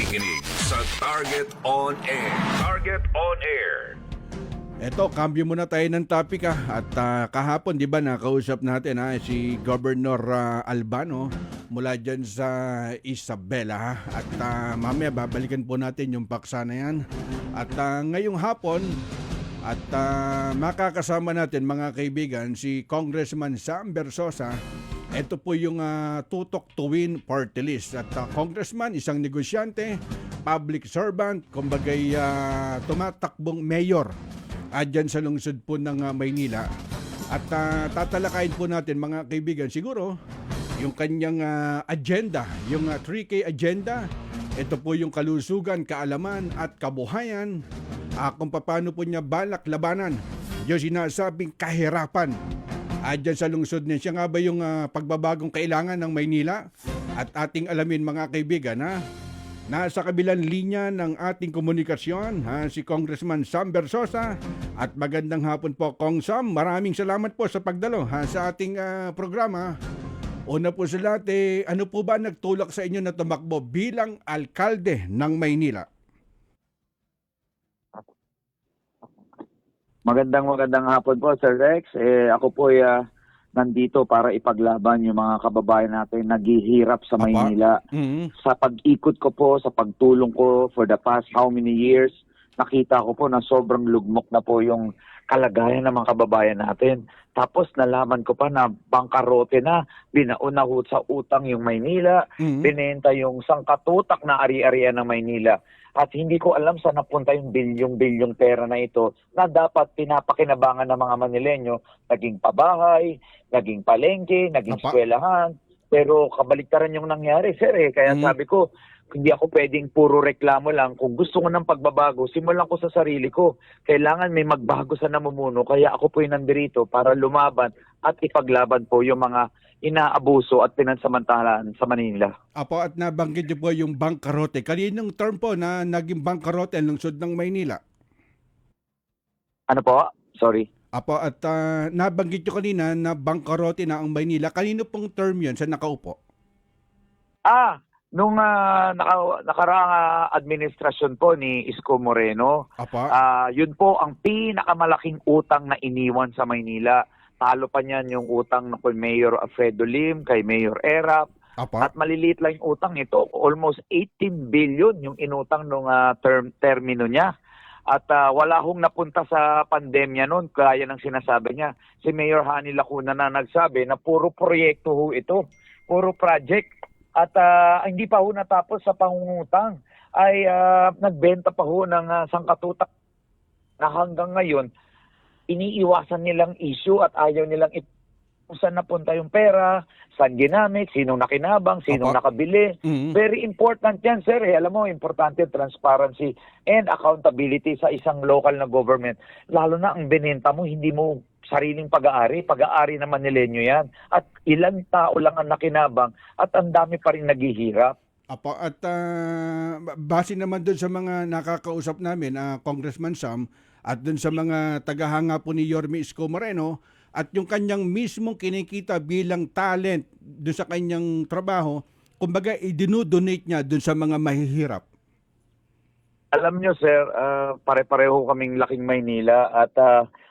nakikinig sa Target on Air. Target on Air. Eto, cambio muna tayo ng topic At kahapon, di ba, nakausap natin si Governor Albano mula dyan sa Isabela. At mamaya babalikan po natin yung paksa na yan. At ngayong hapon, makakasama natin mga kaibigan si Congressman Sam Bersosa. Ito po yung Tutok to Win party list. At Congressman, isang negosyante, public servant, kumbagay tumatakbong mayor dyan sa lungsod po ng Maynila. At tatalakayin po natin mga kaibigan siguro yung kanyang agenda, yung 3K agenda. Ito po yung kalusugan, kaalaman at kabuhayan, kung paano po niya balak labanan yung sinasabing kahirapan dyan sa lungsod niya. Siya nga ba yung pagbabagong kailangan ng Maynila? At ating alamin mga kaibigan nasa kabilang linya ng ating komunikasyon si Congressman Sam Bersosa. At magandang hapon po, Kong Sam. Maraming salamat po sa pagdalo sa ating programa. Una po sa lahat, ano po ba nagtulak sa inyo na tumakbo bilang alkalde ng Maynila? Magandang hapon po, Sir Rex. Ako po nandito para ipaglaban yung mga kababayan natin naghihirap sa Maynila. Sa pag-ikot ko po, sa pagtulong ko for the past how many years, nakita ko po na sobrang lugmok na po yung kalagayan ng mga kababayan natin. Tapos nalaman ko pa na bangkarote na, binauna ho sa utang yung Maynila, binenta yung sangkatutak na ari-arian ng Maynila. At hindi ko alam saan napunta yung bilyong pera na ito na dapat pinapakinabangan ng mga Manileño. Naging pabahay, naging palengke, naging eskwelahan. Pero kabaliktaran yung nangyari, sir. Kaya sabi ko, hindi ako pwedeng puro reklamo lang. Kung gusto ko ng pagbabago, simulan ko sa sarili ko. Kailangan may magbago sa namumuno. Kaya ako po yung nandirito para lumaban at ipaglaban po yung mga inaabuso at pinansamantalaan sa Manila. Apo, at nabanggit niyo po yung bangkarote. Kaninong term po na naging bangkarote ang lungsod ng Maynila? Ano po? Sorry. Apo, at nabanggit niyo kanina na bangkarote na ang Maynila. Kanino pong term yun sa nakaupo? Nung nakaraang administrasyon po ni Isko Moreno, yun po ang pinakamalaking utang na iniwan sa Maynila. Talo pa niyan yung utang ng Mayor Alfredo Lim, kay Mayor Erap. At maliliit lang yung utang ito. Almost 18 billion yung inutang nung termino niya. At wala hong napunta sa pandemya noon, kaya ng sinasabi niya. Si Mayor Hani Lacuna na nagsabi na puro proyekto ho ito, puro project. At hindi pa ho natapos sa pangungutang. Ay nagbenta pa ho ng sangkatutak na hanggang ngayon, iniiwasan nilang issue at ayaw nilang kung saan napunta yung pera, saan ginamit, sinong nakinabang, sinong nakabili. Very important yan, sir. Alam mo, importante transparency and accountability sa isang local na government. Lalo na ang binenta mo, hindi mo sariling pag-aari. Pag-aari naman Manileño yan. At ilang tao lang ang nakinabang at ang dami pa rin naghihirap. Apo, at base naman doon sa mga nakakausap namin, Congressman Sam, at doon sa mga tagahanga po ni Yorme Isko Moreno, at yung kanyang mismong kinikita bilang talent doon sa kanyang trabaho, kumbaga i-dinodonate niya doon sa mga mahihirap. Alam nyo, sir, pare-pareho kaming laking Maynila at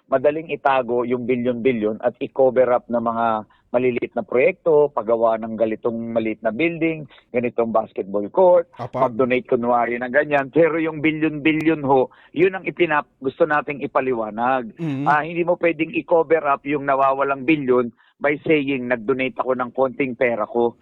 madaling itago yung bilyon-bilyon at i-cover up ng mga maliliit na proyekto, paggawa ng ganitong maliit na building, ganitong basketball court, mag-donate kunwari ng ganyan. Pero yung bilyon-bilyon ho, yun ang gusto nating ipaliwanag. Hindi mo pwedeng i-cover up yung nawawalang bilyon by saying nag-donate ako ng konting pera ko.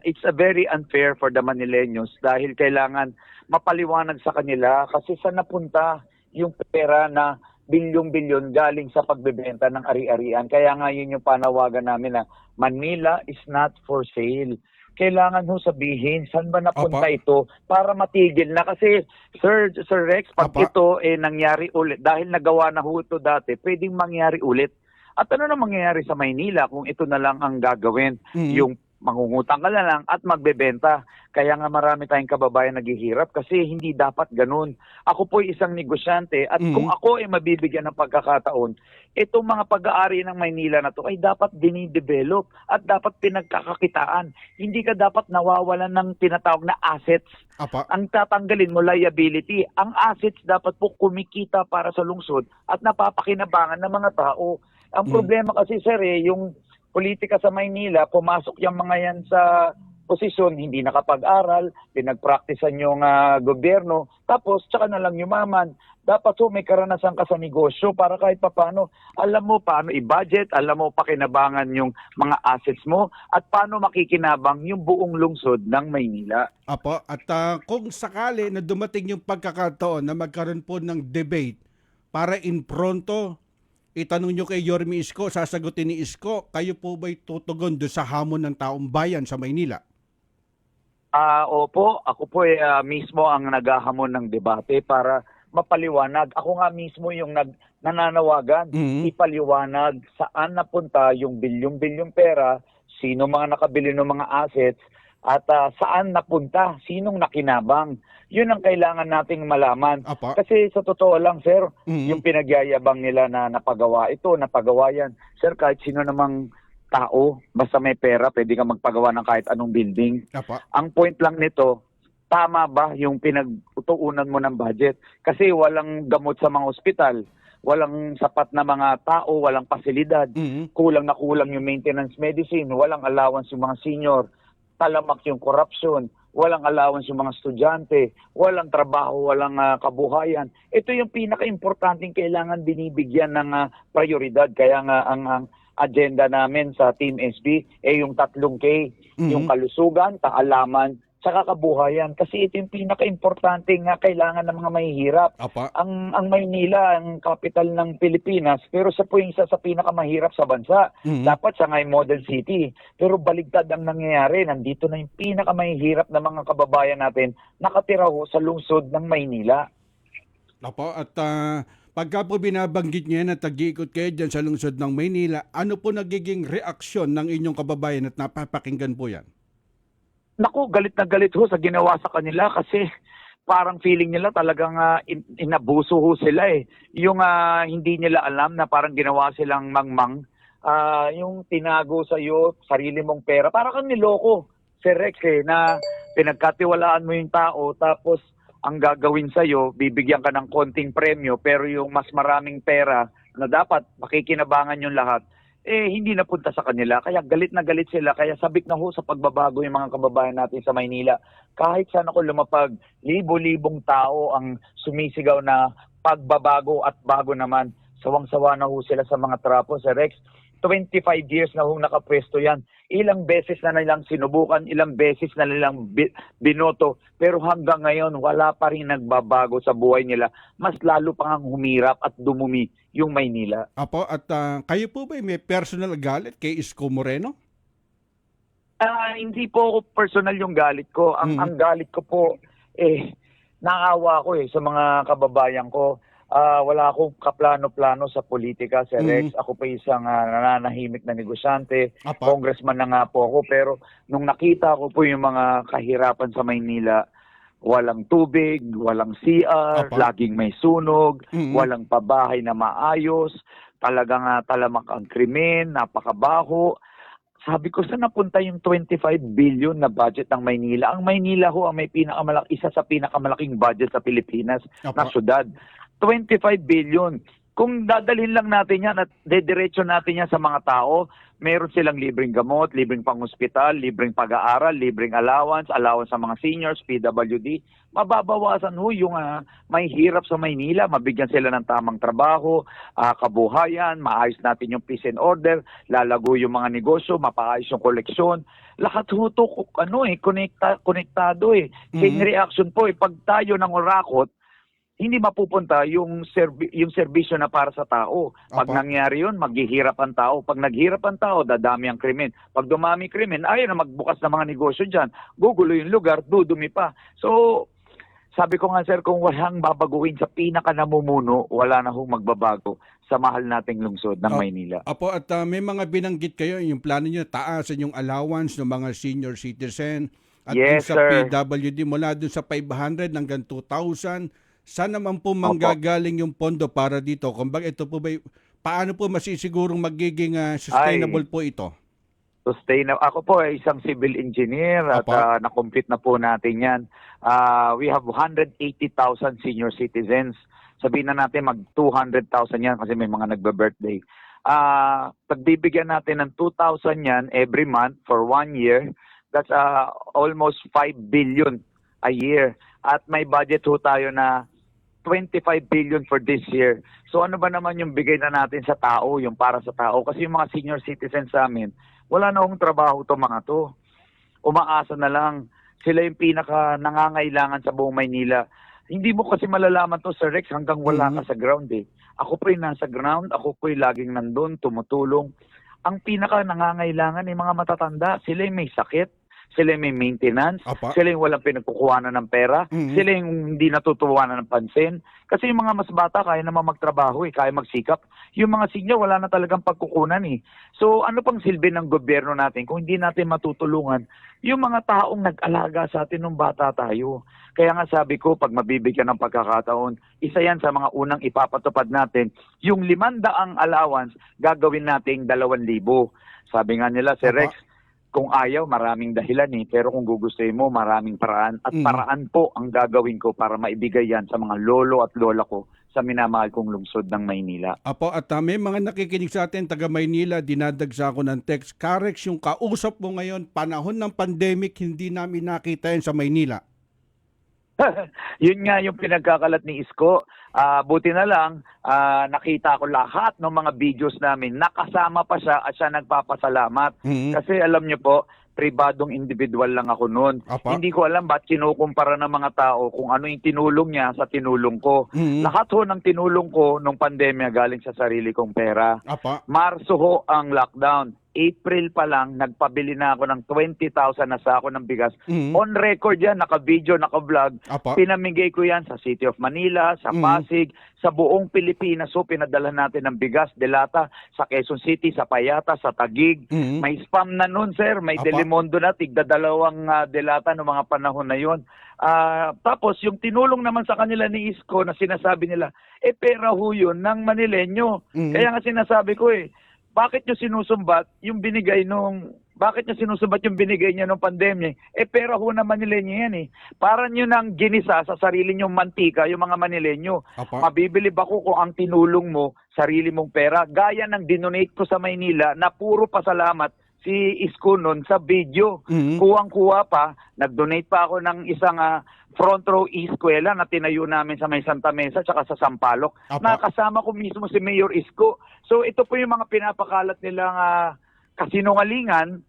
It's a very unfair for the Manileños dahil kailangan mapaliwanag sa kanila kasi saan napunta yung pera na bilyong-bilyon galing sa pagbebenta ng ari-arian. Kaya nga yun yung panawagan namin na Manila is not for sale. Kailangan ho sabihin saan ba napunta ito para matigil na. Kasi Sir Rex, pag ito nangyari ulit, dahil nagawa na ho ito dati, pwedeng mangyari ulit. At ano na mangyayari sa Maynila kung ito na lang ang gagawin? Yung mangungutang ka na lang at magbebenta. Kaya nga marami tayong kababayan naghihirap kasi hindi dapat ganun. Ako po ay isang negosyante at kung ako ay mabibigyan ng pagkakataon, itong mga pag-aari ng Maynila na to ay dapat dinidevelop at dapat pinagkakakitaan. Hindi ka dapat nawawalan ng tinatawag na assets. Apa. Ang tatanggalin mo liability. Ang assets dapat po kumikita para sa lungsod at napapakinabangan ng mga tao. Ang problema kasi sir yung politika sa Maynila, pumasok yung mga yan sa posisyon, hindi nakapag-aral, pinagpraktisan yung gobyerno, tapos tsaka na lang yumaman. Dapat may karanasan ka sa negosyo para kahit paano, alam mo paano i-budget, alam mo pakinabangan yung mga assets mo, at paano makikinabang yung buong lungsod ng Maynila. Apo, at kung sakali na dumating yung pagkakataon na magkaroon po ng debate para in pronto, itanong nyo kay Yorme Isko, sasagutin ni Isko, kayo po ba'y tutugon doon sa hamon ng taong bayan sa Maynila? Opo, ako po mismo ang naghahamon ng debate para mapaliwanag. Ako nga mismo yung nananawagan, ipaliwanag saan napunta yung bilyong-bilyong pera, sino mga nakabili ng mga assets, at saan napunta, sinong nakinabang. Yun ang kailangan nating malaman. Apa. Kasi sa totoo lang, sir, yung pinagyayabang nila na napagawa ito, napagawa yan. Sir, kahit sino namang tao, basta may pera, pwede ka magpagawa ng kahit anong building. Apa. Ang point lang nito, tama ba yung pinagtuunan mo ng budget? Kasi walang gamot sa mga ospital, walang sapat na mga tao, walang pasilidad, kulang na kulang yung maintenance medicine, walang allowance yung mga senior, talamak yung corruption, walang allowance yung mga estudyante, walang trabaho, walang kabuhayan. Ito yung pinaka-importanting kailangan binibigyan ng prioridad. Kaya nga ang agenda namin sa Team SB yung 3K, yung kalusugan, kaalaman, saka kabuhayan. Kasi ito yung pinaka-importante nga kailangan ng mga mahihirap. Apa. Ang Maynila, ang capital ng Pilipinas, pero sa po yung isa sa pinakamahirap sa bansa. Dapat siya nga yung model city. Pero baligtad ang nangyayari. Nandito na yung pinakamahihirap na mga kababayan natin nakatira ho sa lungsod ng Maynila. Apo, at pagka po binabanggit niya na tag-iikot kayo dyan sa lungsod ng Maynila, ano po nagiging reaksyon ng inyong kababayan at napapakinggan po yan? Naku, galit na galit ho sa ginawa sa kanila kasi parang feeling nila talagang inabuso ho sila Yung hindi nila alam na parang ginawa silang mangmang, yung tinago sa iyo sarili mong pera, parang kang niloko, Sir Rex na pinagkatiwalaan mo yung tao tapos ang gagawin sa iyo, bibigyan ka ng konting premyo pero yung mas maraming pera na dapat makikinabangan yung lahat, hindi napunta sa kanila. Kaya galit na galit sila. Kaya sabik na ho sa pagbabago yung mga kababayan natin sa Maynila. Kahit saan ako lumapag, libo-libong tao ang sumisigaw na pagbabago at bago naman. Sawang-sawa na ho sila sa mga trapo, Sir Rex. 25 years na hong nakapwesto yan. Ilang beses na nilang sinubukan, ilang beses na nilang binoto. Pero hanggang ngayon, wala pa rin nagbabago sa buhay nila. Mas lalo pang humirap at dumumi yung Maynila. Apo, at kayo po ba may personal galit kay Isko Moreno? Hindi po ako personal yung galit ko. Ang galit ko po, naawa ko sa mga kababayan ko. Wala akong kaplano-plano sa politika, Sir Rex. Ako pa isang nananahimik na negosyante. Apa. Congressman na nga po ako. Pero nung nakita ko po yung mga kahirapan sa Maynila, walang tubig, walang CR, Apa. laging may sunog, walang pabahay na maayos, talagang talamak ang krimen, napakabaho. Sabi ko, saan napunta yung 25 billion na budget ng Maynila? Ang Maynila ho ang may isa sa pinakamalaking budget sa Pilipinas na syudad. 25 billion. Kung dadalhin lang natin yan at dediretso natin yan sa mga tao, meron silang libreng gamot, libreng pang-hospital, libreng pag-aaral, libreng allowance sa mga seniors, PWD. Mababawasan ho yung may hirap sa Maynila, mabigyan sila ng tamang trabaho, kabuhayan, maayos natin yung peace and order, lalago yung mga negosyo, mapaayos yung koleksyon. Lahat ho ito, konektado Chain reaction po pag tayo ng urakot, hindi mapupunta yung serbisyo na para sa tao. Pag nangyari yun, maghihirap ang tao. Pag naghirap ang tao, dadami ang krimen. Pag dumami krimen, ayaw na magbukas ng mga negosyo dyan. Gugulo yung lugar, dudumi pa. So, sabi ko nga sir, kung walang babaguhin sa pinaka namumuno, wala na hong magbabago sa mahal nating lungsod ng Maynila. Apo, at may mga binanggit kayo, yung plano nyo, taasan yung allowance ng mga senior citizen at Yes, sa sir. PWD mula dun sa 500 hanggang 2,000. Saan naman po manggagaling yung pondo para dito? Kumbaga ito po ba, paano po masisigurong magiging sustainable po ito? Ako po ay isang civil engineer at na-complete na po natin yan. We have 180,000 senior citizens. Sabihin na natin mag 200,000 yan kasi may mga nagbe-birthday. Pagbibigyan natin ng 2,000 yan every month for 1 year. That's almost 5 billion a year. At may budget ho tayo na 25 billion for this year. So ano ba naman yung bigay na natin sa tao, yung para sa tao? Kasi yung mga senior citizens sa amin, wala na akong trabaho to mga to. Umaasa na lang. Sila yung pinaka nangangailangan sa buong Maynila. Hindi mo kasi malalaman to, Sir Rex, hanggang wala ka sa ground eh. Ako po yung nasa ground, ako po yung laging nandun, tumutulong. Ang pinaka nangangailangan ay mga matatanda. Sila yung may sakit, sila yung may maintenance, sila yung walang pinagkukuhanan ng pera, sila yung hindi natutuwanan ng pansin. Kasi yung mga mas bata, kaya naman magtrabaho kaya magsikap. Yung mga senior, wala na talagang pagkukunan So ano pang silbi ng gobyerno natin kung hindi natin matutulungan yung mga taong nag-alaga sa atin nung bata tayo. Kaya nga sabi ko, pag mabibigyan ng pagkakataon, isa yan sa mga unang ipapatupad natin, yung 500 allowance, gagawin nating 2,000. Sabi nga nila, Sir Rex, kung ayaw, maraming dahilan pero kung gugustuhin mo, maraming paraan. At paraan po ang gagawin ko para maibigay yan sa mga lolo at lola ko sa minamahal kong lungsod ng Maynila. Apo, at may mga nakikinig sa atin, taga Maynila, dinadagsa ko ng text. Carex, yung kausap mo ngayon, panahon ng pandemic, hindi namin nakita yan sa Maynila. Yun nga yung pinagkakalat ni Isko. Buti na lang, nakita ko lahat ng mga videos namin. Nakasama pa siya at siya nagpapasalamat. Kasi alam niyo po, pribadong individual lang ako noon. Hindi ko alam ba't kinukumpara ng mga tao kung ano yung tinulong niya sa tinulong ko. Lahat ho ng tinulong ko nung pandemya galing sa sarili kong pera. Marso ho ang lockdown. April pa lang, nagpabili na ako ng 20,000 na sako ng bigas. On record yan, naka-video, naka-vlog. Pinamigay ko yan sa City of Manila, sa Pasig, sa buong Pilipinas. So, pinadala natin ng bigas, delata, sa Quezon City, sa Payata, sa Taguig. May spam na nun, sir. May Delimondo na, tigda-2 delata noong mga panahon na yun. Tapos, yung tinulong naman sa kanila ni Isko na sinasabi nila, pera ho yun ng Manilenyo. Kaya nga sinasabi ko bakit nyo sinusumbat yung binigay niya nung pandemya? Pera ho na Manilenyo yan Para nyo nang ginisa sa sarili nyong mantika yung mga Manilenyo. Mabibilib ako kung ang tinulong mo, sarili mong pera. Gaya ng dinonate ko sa Maynila na puro pasalamat si Isko nun sa video. Kuwang-kuwa pa, nag-donate pa ako ng isang front row eskwela na tinayo namin sa may Santa Mesa tsaka sa Sampaloc. Nakasama ko mismo si Mayor Isko. So ito po yung mga pinapakalat nilang kasinungalingan.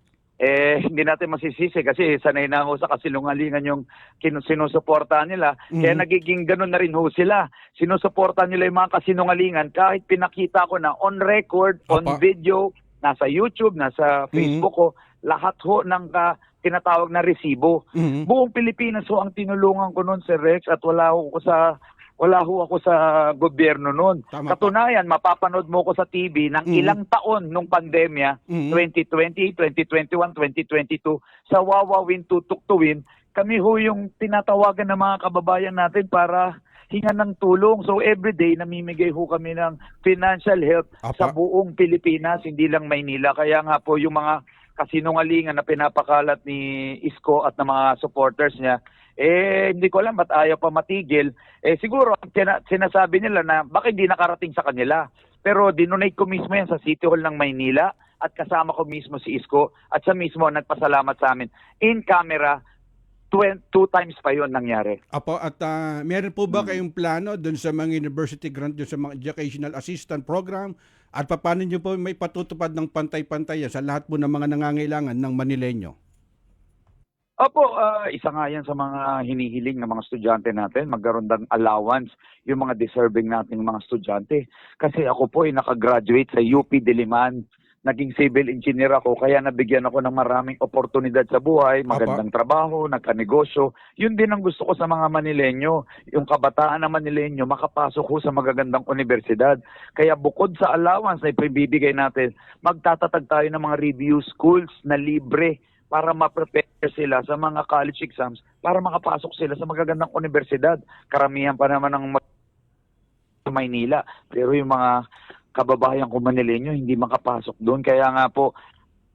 Hindi natin masisisi kasi sanay na ako sa kasinungalingan yung sinusuportahan nila. Kaya nagiging ganun na rin ho sila. Sinusuportahan nila yung mga kasinungalingan kahit pinakita ko na on record, on video, nasa YouTube, nasa Facebook ko, lahat ho ng tinatawag na resibo. Buong Pilipinas ho ang tinulungan ko noon, Sir Rex, at wala ho ako sa gobyerno noon. Katunayan, mapapanood mo ko sa TV ng ilang taon nung pandemya, 2020, 2021, 2022, sa Wawawin Tutuktuin, kami ho yung tinatawagan ng mga kababayan natin para hingan ng tulong. So everyday namimigay ho kami ng financial help sa buong Pilipinas, hindi lang Maynila. Kaya nga po yung mga kasinungalingan na pinapakalat ni Isko at ng mga supporters niya, hindi ko alam ba't ayaw pa matigil. Siguro sinasabi nila na baka hindi nakarating sa kanila. Pero dinonate ko mismo yan sa City Hall ng Maynila at kasama ko mismo si Isko at siya mismo nagpasalamat sa amin. In camera, 2 times pa yon nangyari. At meron po ba kayong plano doon sa mga university grant, doon sa mga educational assistant program? At paano nyo po may patutupad ng pantay-pantay sa lahat po ng mga nangangailangan ng Manilenyo? Opo, isa nga yan sa mga hinihiling ng mga estudyante natin, magkaroon ng allowance yung mga deserving nating mga estudyante. Kasi ako po ay nakagraduate sa UP Diliman. naging civil engineer ako, kaya nabigyan ako ng maraming oportunidad sa buhay, magandang trabaho, nagkanegosyo. Yun din ang gusto ko sa mga Manileño, yung kabataan na Manileño makapasok ko sa magagandang universidad. Kaya bukod sa allowance na ipibibigay natin, magtatatag tayo ng mga review schools na libre para ma-prepare sila sa mga college exams para makapasok sila sa magagandang universidad. Karamihan pa naman ng Maynila, pero yung mga kababayan ko Manileño hindi makapasok doon. Kaya nga po,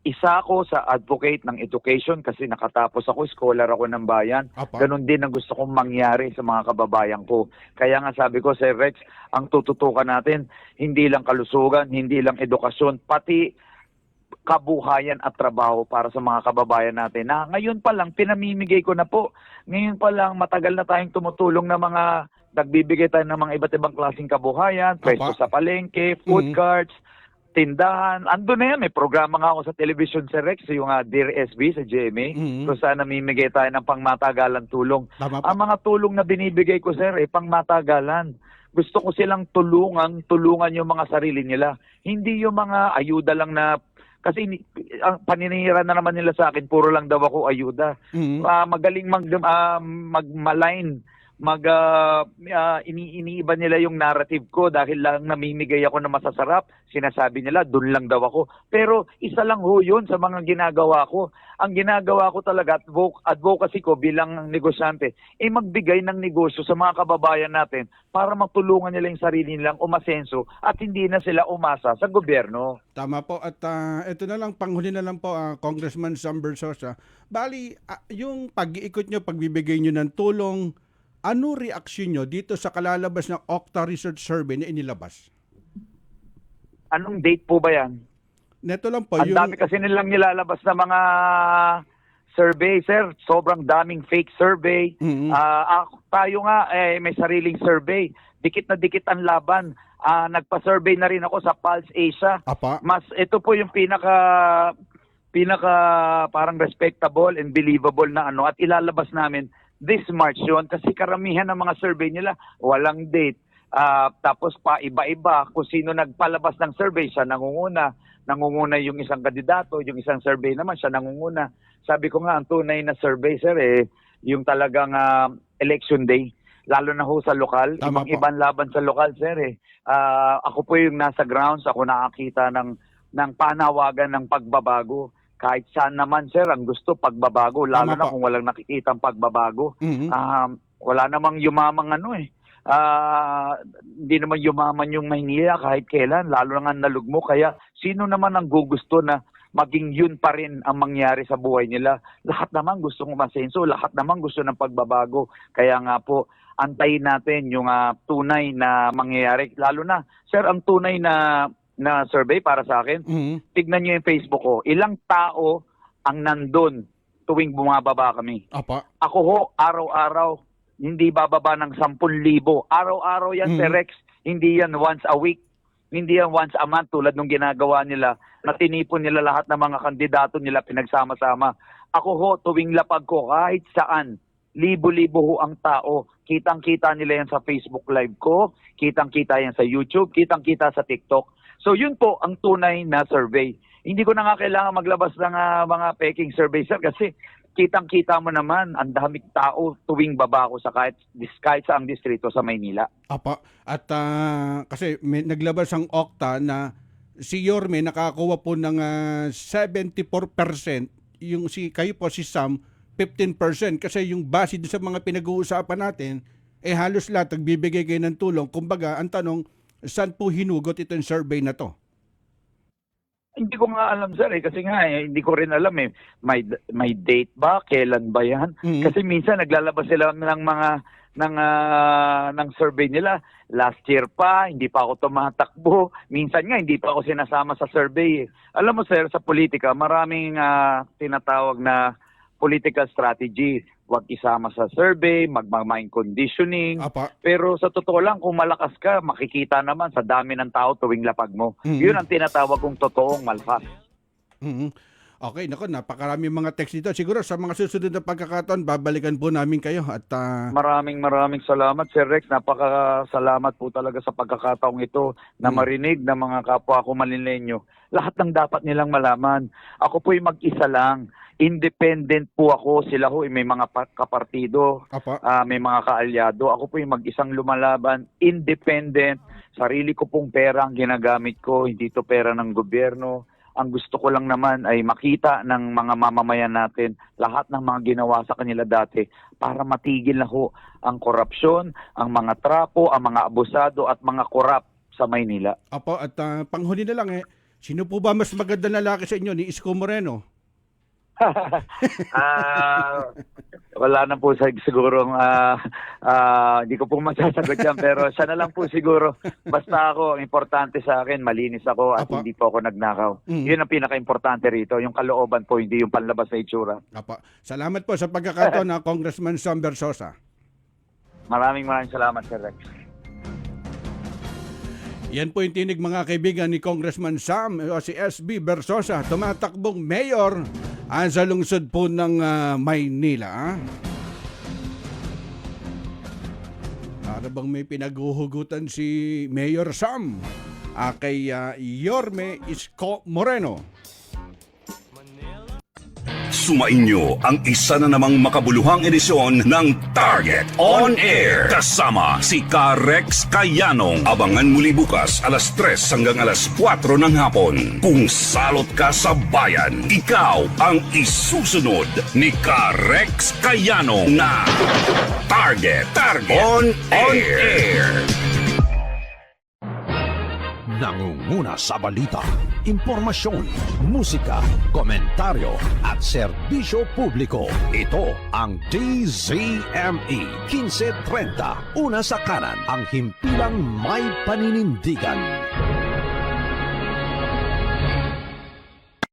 isa ako sa advocate ng education kasi nakatapos ako, scholar ako ng bayan. Ganon din ang gusto kong mangyari sa mga kababayan ko. Kaya nga sabi ko, Sir Rex, ang tututukan natin, hindi lang kalusugan, hindi lang edukasyon, pati kabuhayan at trabaho para sa mga kababayan natin. Na ngayon pa lang, pinamimigay ko na po. Ngayon pa lang, matagal na tayong tumutulong ng mga nagbibigay tayo ng mga iba't ibang klaseng kabuhayan, pwesto sa palengke, food carts, tindahan. Ando na yan, may programa nga ako sa television, Sir Rex, yung Dear SB sa GMA, kung saan namimigay tayo ng pangmatagalan tulong. Ang mga tulong na binibigay ko, Sir, pangmatagalan. Gusto ko silang tulungan yung mga sarili nila. Hindi yung mga ayuda lang na, kasi ang paninira na naman nila sa akin, puro lang daw ako ayuda. Magaling mag-malign, iniiba nila yung narrative ko dahil lang namimigay ako ng masasarap, sinasabi nila doon lang daw ako. Pero isa lang ho yun sa mga ginagawa ko. Ang ginagawa ko talaga, advocacy ko bilang negosyante, magbigay ng negosyo sa mga kababayan natin para matulungan nila yung sarili nilang umasenso at hindi na sila umasa sa gobyerno. Tama po. At ito na lang, panghuli na lang po, Congressman Sam Bersosa. Bali, yung pag-iikot nyo, pagbibigay nyo ng tulong, ano reaksyon nyo dito sa kalalabas ng Okta Research Survey na inilabas? Anong date po ba yan? Neto lang po. Ang dami kasi nilang nilalabas na mga survey, sir. Sobrang daming fake survey. Tayo nga, may sariling survey. Dikit na dikit ang laban. Nagpa-survey na rin ako sa Pulse Asia. Ito po yung pinaka parang respectable and believable na at ilalabas namin this March yun, kasi karamihan ng mga survey nila walang date. Tapos pa iba-iba kung sino nagpalabas ng survey, siya nangunguna yung isang kandidato, yung isang survey naman siya nangunguna. Sabi ko nga, ang tunay na survey, sir, yung talagang election day, lalo na ho sa lokal, ibang laban sa lokal, sir. Ako po yung nasa grounds, ako nakakita ng panawagan ng pagbabago. Kahit saan naman, sir, ang gusto pagbabago, lalo na kung walang nakikitang pagbabago. Wala namang yumamang hindi naman yumaman yung Maynila kahit kailan, lalo na nga nalugmo. Kaya sino naman ang gugusto na maging yun pa rin ang mangyari sa buhay nila? Lahat naman gusto ng masenso, lahat naman gusto ng pagbabago. Kaya nga po, antayin natin yung tunay na mangyayari. Lalo na, sir, ang tunay na survey para sa akin, tignan nyo yung Facebook ko. Ilang tao ang nandun tuwing bumababa kami. Ako ho, araw-araw, hindi bababa ng 10,000. Araw-araw yan, Sir Rex. Hindi yan once a week. Hindi yan once a month tulad nung ginagawa nila na tinipon nila lahat ng mga kandidato nila pinagsama-sama. Ako ho, tuwing lapag ko, kahit saan, libo-libo ho ang tao. Kitang-kita nila yan sa Facebook Live ko, kitang-kita yan sa YouTube, kitang-kita sa TikTok. So yun po ang tunay na survey. Hindi ko na nga kailangan maglabas ng mga peking survey, sir, kasi kitang-kita mo naman ang daming tao tuwing baba ko sa kahit sa ang distrito sa Maynila. At kasi naglabas ang Okta na si Yorme nakakuha po ng 74%, yung kayo po si Sam 15%, kasi yung base sa mga pinag-uusapan natin, halos lahat nagbibigay kayo ng tulong. Kumbaga, ang tanong, saan po hinugot itong survey na to? Hindi ko nga alam, sir, kasi nga hindi ko rin alam may date ba, kailan ba yan? Kasi minsan naglalabas sila ng mga ng survey nila last year pa, hindi pa ako tumatakbo. Minsan nga hindi pa ako sinasama sa survey. Alam mo, sir, sa politika maraming tinatawag na political strategy. Huwag isama sa survey, mind conditioning. Pero sa totoo lang, kung malakas ka, makikita naman sa dami ng tao tuwing lapag mo. Yun ang tinatawag kong totoong malpas. Okay, nako, napakarami mga text dito. Siguro sa mga susunod na pagkakataon, babalikan po namin kayo at Maraming salamat, Sir Rex. Napakasalamat po talaga sa pagkakataong ito na marinig ng mga kapwa ko Manileño. Lahat ng dapat nilang malaman. Ako po'y mag-isa lang. Independent po ako. Sila ho may mga kapartido, may mga kaalyado. Ako po'y mag-isang lumalaban. Independent. Sarili ko pong pera ang ginagamit ko. Hindi to pera ng gobyerno. Ang gusto ko lang naman ay makita ng mga mamamayan natin lahat ng mga ginawa sa kanila dati para matigil na ho ang korupsyon, ang mga trapo, ang mga abusado at mga korap sa Maynila. Apo, at panghuli na lang sino po ba mas magandang lalaki sa inyo, ni Isko Moreno? Wala na po siguro hindi ko po masasagot yan, pero siya na lang po siguro. Basta ako, ang importante sa akin, malinis ako at hindi po ako nagnakaw. Yun ang pinaka-importante rito, yung kalooban po, hindi yung panlabas na itsura. Salamat po sa pagkakataon na Congressman Sam Bersosa. Maraming salamat, Sir Rex. Yan po yung tinig, mga kaibigan, ni Congressman Sam o si SB Bersosa, tumatakbong mayor sa lungsod po ng Maynila. Para bang may pinaghuhugutan si Mayor Sam kay Yorme Isko Moreno. Sumainyo ang isa na namang makabuluhang edisyon ng Target On Air. Kasama si Rex Kayanong. Abangan muli bukas alas 3 hanggang alas 4 ng hapon. Kung salot ka sa bayan, ikaw ang isusunod ni Rex Kayanong na Target On Air. Nangunguna sa balita, impormasyon, musika, komentaryo at serbisyo publiko. Ito ang DZME 1530. Una sa kanan, ang himpilang may paninindigan.